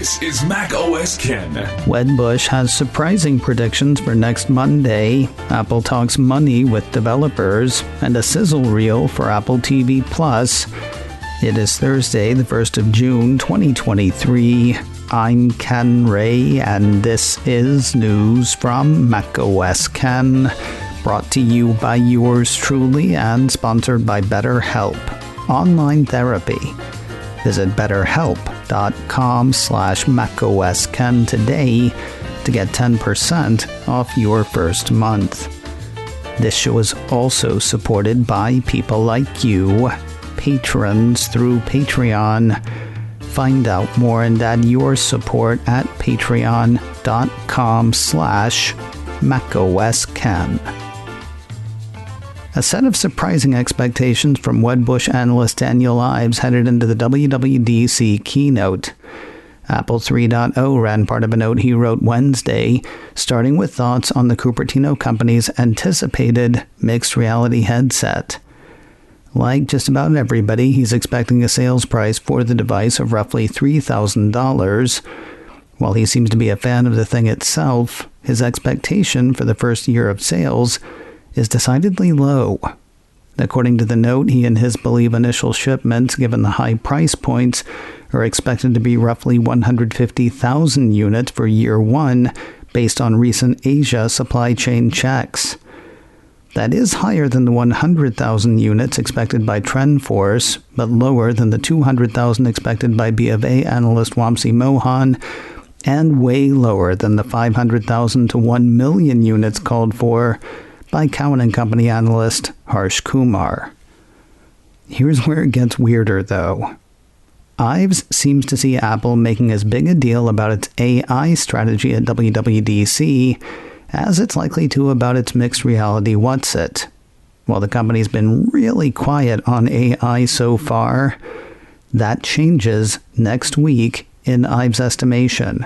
This is macOS Ken. Wedbush has surprising predictions for next Monday. Apple talks money with developers, and a sizzle reel for Apple TV Plus. It is Thursday, the 1st of June, 2023. I'm Ken Ray, and this is news from macOS Ken, brought to you by yours truly and sponsored by BetterHelp. Online therapy. Visit betterhelp.com/macOSKen today to get 10% off your first month. This show is also supported by people like you, patrons through Patreon. Find out more and add your support at patreon.com/macOSKen. A set of surprising expectations from Wedbush analyst Daniel Ives headed into the WWDC Keynote. Apple 3.0 ran part of a note he wrote Wednesday, starting with thoughts on the Cupertino company's anticipated mixed reality headset. Like just about everybody, he's expecting a sales price for the device of roughly $3,000. While he seems to be a fan of the thing itself, his expectation for the first year of sales is decidedly low. According to the note, he and his believe initial shipments, given the high price points, are expected to be roughly 150,000 units for year one, based on recent Asia supply chain checks. That is higher than the 100,000 units expected by TrendForce, but lower than the 200,000 expected by B of A analyst Wamsi Mohan, and way lower than the 500,000 to 1 million units called for by Cowen & Company analyst Harsh Kumar. Here's where it gets weirder, though. Ives seems to see Apple making as big a deal about its AI strategy at WWDC as it's likely to about its mixed reality what's-it. While the company's been really quiet on AI so far, that changes next week in Ives' estimation.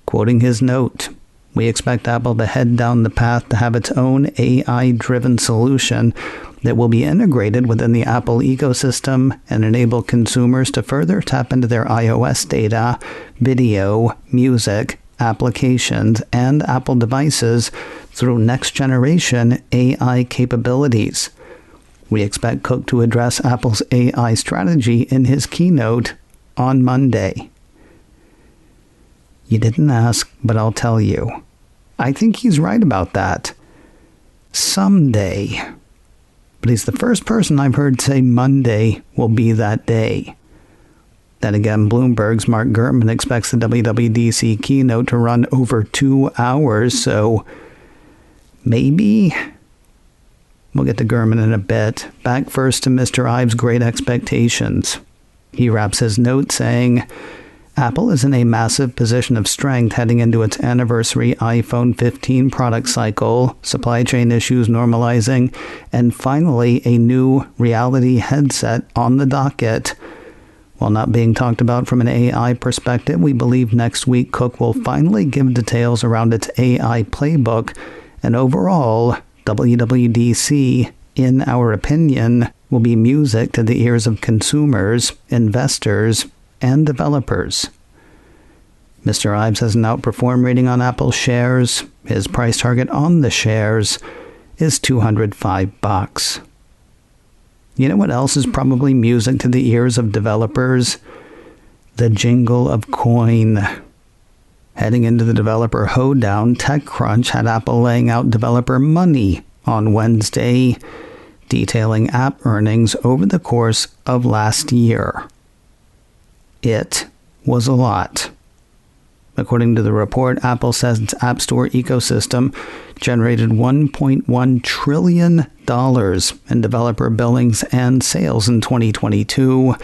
Quoting his note, "We expect Apple to head down the path to have its own AI-driven solution that will be integrated within the Apple ecosystem and enable consumers to further tap into their iOS data, video, music, applications, and Apple devices through next-generation AI capabilities." We expect Cook to address Apple's AI strategy in his keynote on Monday. You didn't ask, but I'll tell you. I think he's right about that. Someday. But he's the first person I've heard say Monday will be that day. Then again, Bloomberg's Mark Gurman expects the WWDC keynote to run over 2 hours, so maybe. We'll get to Gurman in a bit. Back first to Mr. Ives' great expectations. He wraps his note saying, Apple is in a massive position of strength heading into its anniversary iPhone 15 product cycle, supply chain issues normalizing, and finally a new reality headset on the docket. While not being talked about from an AI perspective, we believe next week Cook will finally give details around its AI playbook, and overall, WWDC, in our opinion, will be music to the ears of consumers, investors, and developers. Mr. Ives has an outperform rating on Apple shares. His price target on the shares is $205. You know what else is probably music to the ears of developers? The jingle of coin. Heading into the developer hoedown, TechCrunch had Apple laying out developer money on Wednesday, detailing app earnings over the course of last year. It was a lot. According to the report, Apple says its App Store ecosystem generated $1.1 trillion in developer billings and sales in 2022,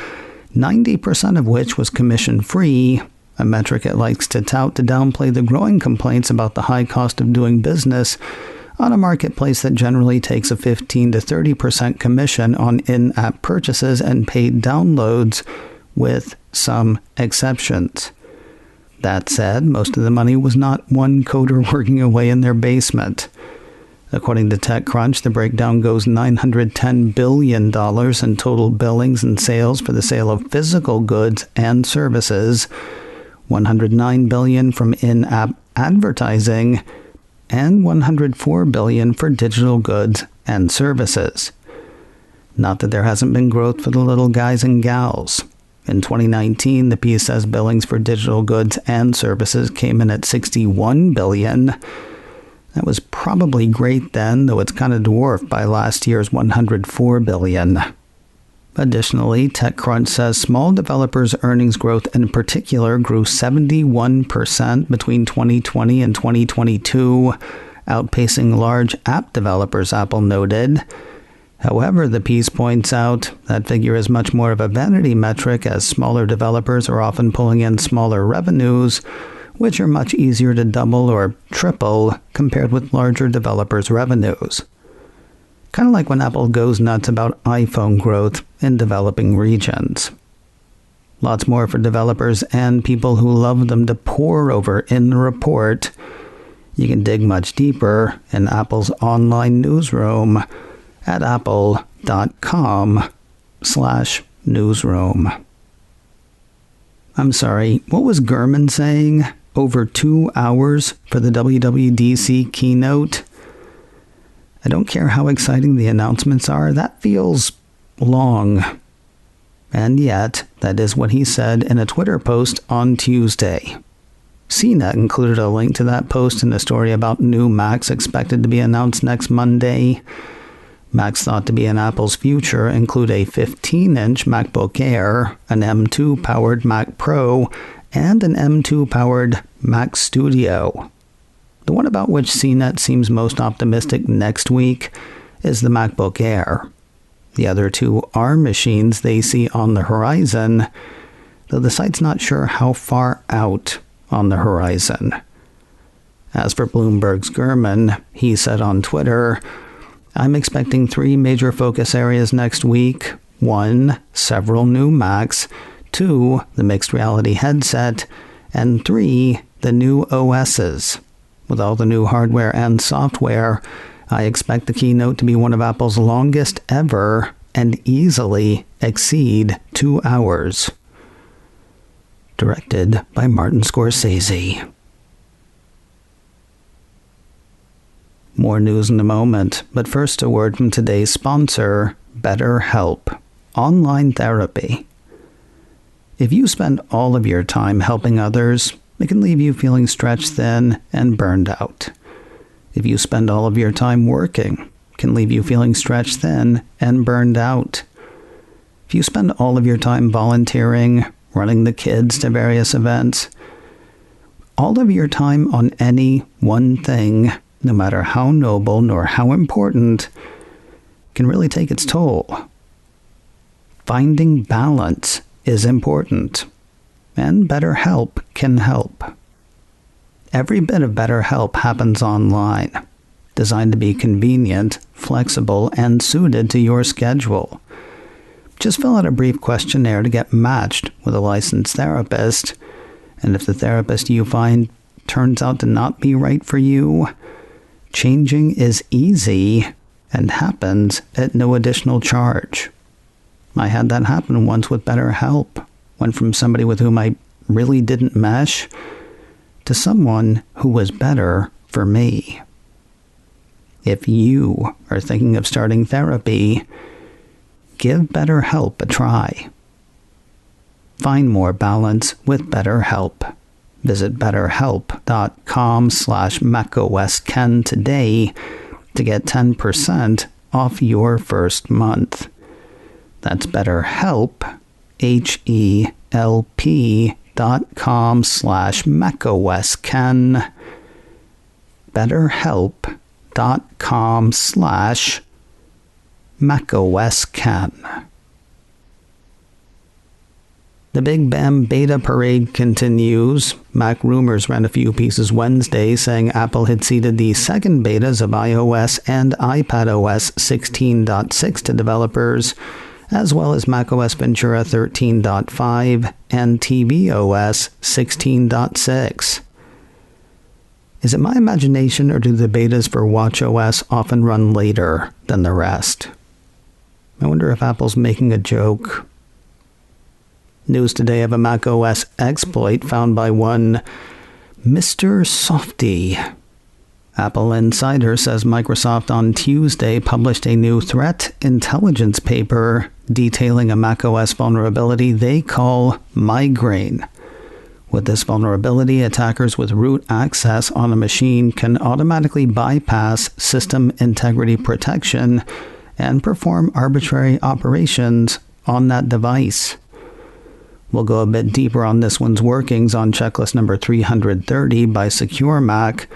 90% of which was commission-free, a metric it likes to tout to downplay the growing complaints about the high cost of doing business on a marketplace that generally takes a 15 to 30% commission on in-app purchases and paid downloads, with some exceptions. That said, most of the money was not one coder working away in their basement. According to TechCrunch, the breakdown goes $910 billion in total billings and sales for the sale of physical goods and services, $109 billion from in-app advertising, and $104 billion for digital goods and services. Not that there hasn't been growth for the little guys and gals. In 2019, the piece says billings for digital goods and services came in at $61 billion. That was probably great then, though it's kind of dwarfed by last year's $104 billion. Additionally, TechCrunch says small developers' earnings growth in particular grew 71% between 2020 and 2022, outpacing large app developers, Apple noted. However, the piece points out that figure is much more of a vanity metric, as smaller developers are often pulling in smaller revenues, which are much easier to double or triple compared with larger developers' revenues. Kind of like when Apple goes nuts about iPhone growth in developing regions. Lots more for developers and people who love them to pore over in the report. You can dig much deeper in Apple's online newsroom at apple.com/newsroom. I'm sorry, what was Gurman saying? Over 2 hours for the WWDC keynote? I don't care how exciting the announcements are, that feels long. And yet, that is what he said in a Twitter post on Tuesday. CNET included a link to that post in a story about new Macs expected to be announced next Monday. Macs thought to be in Apple's future include a 15-inch MacBook Air, an M2-powered Mac Pro, and an M2-powered Mac Studio. The one about which CNET seems most optimistic next week is the MacBook Air. The other two are machines they see on the horizon, though the site's not sure how far out on the horizon. As for Bloomberg's Gurman, he said on Twitter, "I'm expecting 3 major focus areas next week. 1, several new Macs. 2, the mixed reality headset. And 3, the new OSs. With all the new hardware and software, I expect the keynote to be one of Apple's longest ever and easily exceed 2 hours." Directed by Martin Scorsese. More news in a moment, but first a word from today's sponsor, BetterHelp, online therapy. If you spend all of your time helping others, it can leave you feeling stretched thin and burned out. If you spend all of your time working, it can leave you feeling stretched thin and burned out. If you spend all of your time volunteering, running the kids to various events, all of your time on any one thing, no matter how noble nor how important, can really take its toll. Finding balance is important, and BetterHelp can help. Every bit of BetterHelp happens online, designed to be convenient, flexible, and suited to your schedule. Just fill out a brief questionnaire to get matched with a licensed therapist, and if the therapist you find turns out to not be right for you, changing is easy and happens at no additional charge. I had that happen once with BetterHelp. Went from somebody with whom I really didn't mesh to someone who was better for me. If you are thinking of starting therapy, give BetterHelp a try. Find more balance with BetterHelp. Visit betterhelp.com/macOSken today to get 10% off your first month. That's BetterHelp, HELP.com/macOSken. BetterHelp.com/macOSken. The Big Bam beta parade continues. Mac Rumors ran a few pieces Wednesday saying Apple had seeded the second betas of iOS and iPadOS 16.6 to developers, as well as macOS Ventura 13.5 and tvOS 16.6. Is it my imagination, or do the betas for watchOS often run later than the rest? I wonder if Apple's making a joke. News today of a macOS exploit found by one Mr. Softy. Apple Insider says Microsoft on Tuesday published a new threat intelligence paper detailing a macOS vulnerability they call Migraine. With this vulnerability, attackers with root access on a machine can automatically bypass system integrity protection and perform arbitrary operations on that device. We'll go a bit deeper on this one's workings on checklist number 330 by Secure Mac.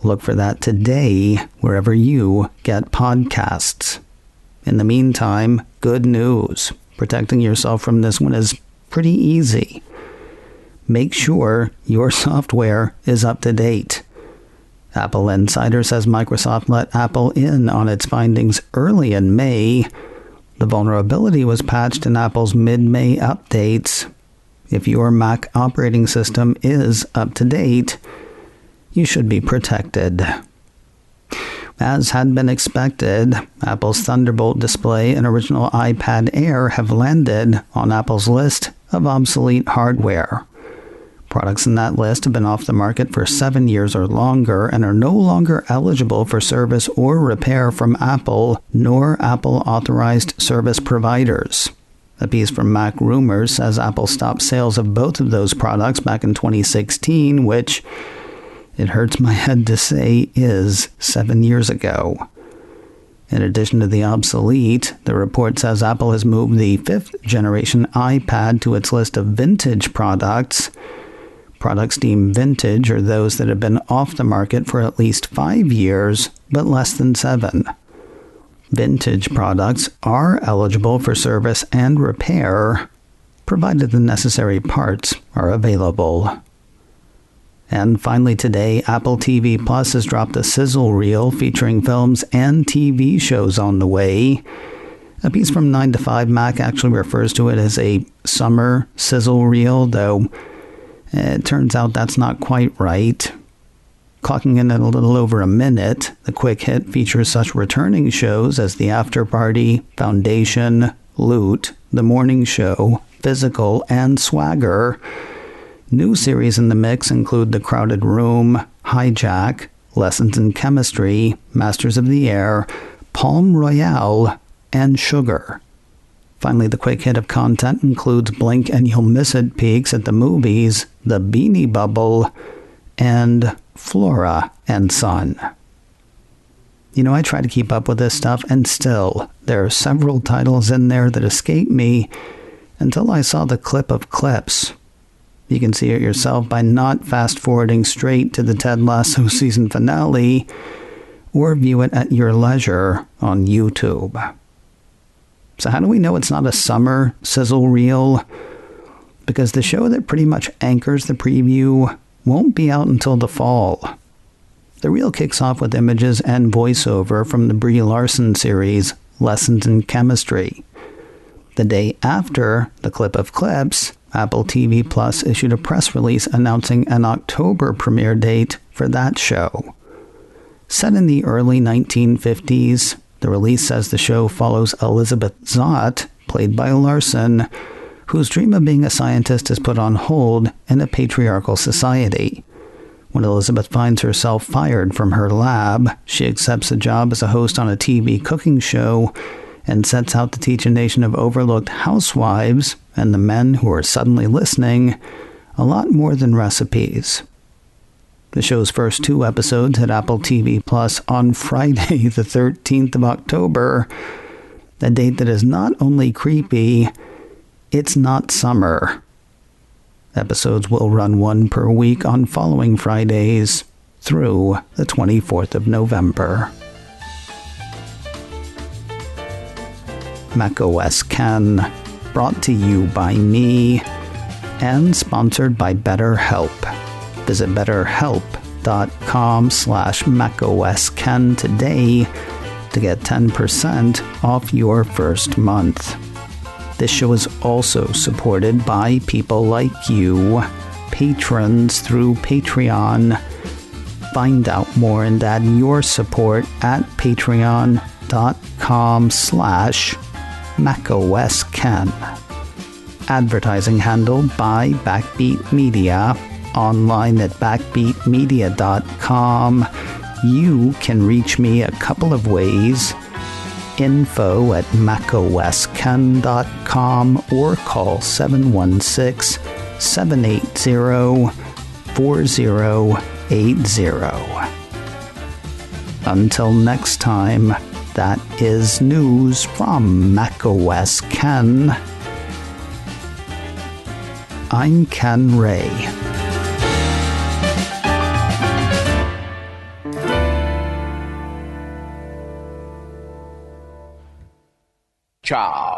Look for that today wherever you get podcasts. In the meantime, good news. Protecting yourself from this one is pretty easy. Make sure your software is up to date. Apple Insider says Microsoft let Apple in on its findings early in May. The vulnerability was patched in Apple's mid-May updates. If your Mac operating system is up to date, you should be protected. As had been expected, Apple's Thunderbolt display and original iPad Air have landed on Apple's list of obsolete hardware. Products in that list have been off the market for 7 years or longer and are no longer eligible for service or repair from Apple nor Apple-authorized service providers. A piece from Mac Rumors says Apple stopped sales of both of those products back in 2016, which, it hurts my head to say, is 7 years ago. In addition to the obsolete, the report says Apple has moved the 5th generation iPad to its list of vintage products. Products deemed vintage are those that have been off the market for at least 5 years, but less than 7. Vintage products are eligible for service and repair, provided the necessary parts are available. And finally today, Apple TV Plus has dropped a sizzle reel featuring films and TV shows on the way. A piece from 9 to 5 Mac actually refers to it as a summer sizzle reel, though it turns out that's not quite right. Clocking in at a little over a minute, the quick hit features such returning shows as The After Party, Foundation, Loot, The Morning Show, Physical, and Swagger. New series in the mix include The Crowded Room, Hijack, Lessons in Chemistry, Masters of the Air, Palm Royale, and Sugar. Finally, the quick hit of content includes Blink and You'll Miss It peeks at the movies, The Beanie Bubble, and Flora and Son. You know, I try to keep up with this stuff, and still, there are several titles in there that escape me until I saw the clip of clips. You can see it yourself by not fast-forwarding straight to the Ted Lasso season finale, or view it at your leisure on YouTube. So how do we know it's not a summer sizzle reel? Because the show that pretty much anchors the preview won't be out until the fall. The reel kicks off with images and voiceover from the Brie Larson series, Lessons in Chemistry. The day after the clip of clips, Apple TV Plus issued a press release announcing an October premiere date for that show. Set in the early 1950s, the release says the show follows Elizabeth Zott, played by Larson, whose dream of being a scientist is put on hold in a patriarchal society. When Elizabeth finds herself fired from her lab, she accepts a job as a host on a TV cooking show and sets out to teach a nation of overlooked housewives and the men who are suddenly listening a lot more than recipes. The show's first 2 episodes hit Apple TV Plus on Friday, the 13th of October, a date that is not only creepy, it's not summer. Episodes will run 1 per week on following Fridays through the 24th of November. macOS Ken, brought to you by me and sponsored by BetterHelp. Visit betterhelp.com/macOSKen today to get 10% off your first month. This show is also supported by people like you, patrons through Patreon. Find out more and add your support at patreon.com/macOSKen. advertising handled by Backbeat Media, online at backbeatmedia.com. You can reach me a couple of ways. Info at macosken.com or call 716-780-4080. Until next time, that is news from macOS Ken. I'm Ken Ray. Ciao.